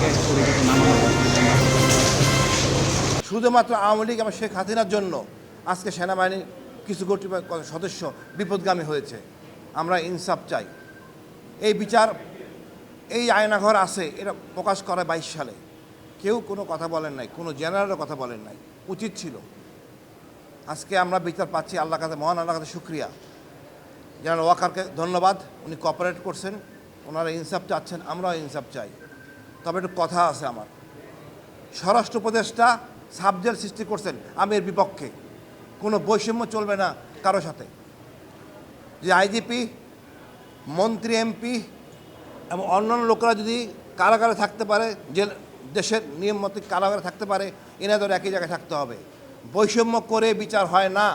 থেকে পরিচিত নামানো শুধুমাত্র আওয়ামী লীগ এবং শেখ হাসিনার জন্য আজকে সেনাবাহিনীর কিছু কর্তৃপক্ষ সদস্য বিপদগামী হয়েছে। আমরা ইনসাফ চাই। এই বিচার, এই আয়নাঘর আছে, এটা প্রকাশ করে 22 সালে। কেউ কোনো কথা বলেন নাই, কোনো জেনারেলও কথা বলেন নাই। উচিত ছিল। আজকে আমরা বিচার পাচ্ছি, আল্লাহ কাছে, মহান আল্লাহ কাছে শুক্রিয়া। জেনারেল ওয়াকারকে ধন্যবাদ, উনি কোঅপারেট করছেন, ওনারা ইনসাফ চাচ্ছেন, আমরাও ইনসাফ চাই। তবে একটু কথা আছে আমার। স্বরাষ্ট্র উপদেষ্টা সাবজেক্ট সৃষ্টি করছেন, আমি এর বিপক্ষে। কোনো বৈষম্য চলবে না কারো সাথে। যে আইজিপি, মন্ত্রী, এমপি এবং অন্যান্য লোকেরা যদি কারাগারে থাকতে পারে, যে দেশের নিয়ম মতো কারাগারে থাকতে পারে, এনাদের একই জায়গায় থাকতে হবে। বৈষম্য করে বিচার হয় না।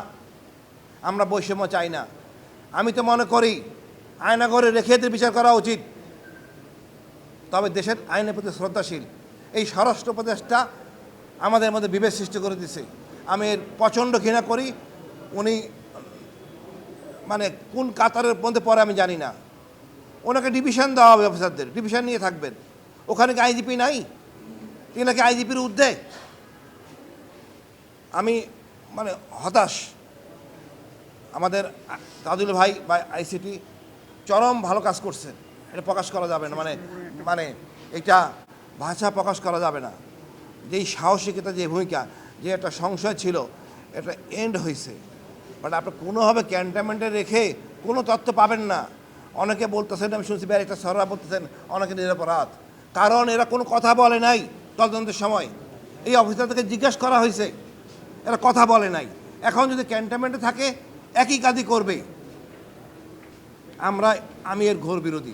আমরা বৈষম্য চাই না। আমি তো মনে করি আয়নাঘরে রেখে এদের বিচার করা উচিত। তবে দেশের আইনের প্রতি শ্রদ্ধাশীল এই স্বরাষ্ট্র উপদেষ্টা আমাদের মধ্যে বিভেদ সৃষ্টি করে দিছে। আমি এর প্রচণ্ড ঘৃণা করি। উনি মানে কোন কাতারের মধ্যে পড়ে আমি জানি না। ওনাকে ডিভিশন দেওয়া হবে, অফিসারদের ডিভিশন নিয়ে থাকবেন। ওখানে কি আইজিপি নাই? এনাকে আইজিপির ঊর্ধ্বে। আমি মানে হতাশ। আমাদের তাজুল ভাই বা আইসিটি চরম ভালো কাজ করছেন, এটা প্রকাশ করা যাবে না। মানে এটা ভাষা প্রকাশ করা যাবে না। যেই সাহসিকতা, যে ভূমিকা, যে একটা সংশয় ছিল, এটা এন্ড হয়েছে। বাট আপনি কোনোভাবে ক্যান্টনমেন্টে রেখে কোনো তথ্য পাবেন না। অনেকে বলতেছেন, আমি শুনছি ব্যারিস্টার সররা বলতেছেন অনেকে নিরপরাধ, কারণ এরা কোনো কথা বলে নাই তদন্তের সময়। এই অফিসারদেরকে জিজ্ঞেস করা হয়েছে, এরা কথা বলে নাই। এখন যদি ক্যান্টনমেন্টে থাকে একই কাজই করবে। আমি এর ঘোর বিরোধী।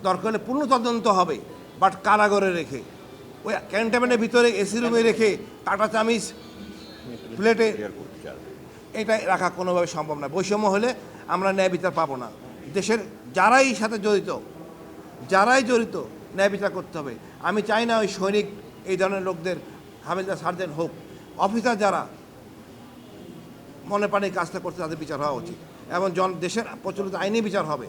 দরকার হলে পূর্ণ তদন্ত হবে, বাট কারাগারে রেখে, ওই ক্যান্টনমেন্টের ভিতরে এসি রুমে রেখে কাটা চামিচ প্লেটে এটা রাখা কোনোভাবে সম্ভব না। বৈষম্য হলে আমরা ন্যায় বিচার পাবো না। দেশের যারাই সাথে জড়িত ন্যায় বিচার করতে হবে। আমি চাই না ওই সৈনিক, এই ধরনের লোকদের হাবিলদার, সার্জেন্ট হোক, অফিসার যারা মনে প্রাণে কাজটা করতে, তাদের বিচার হওয়া উচিত এবং দেশের প্রচলিত আইনি বিচার হবে।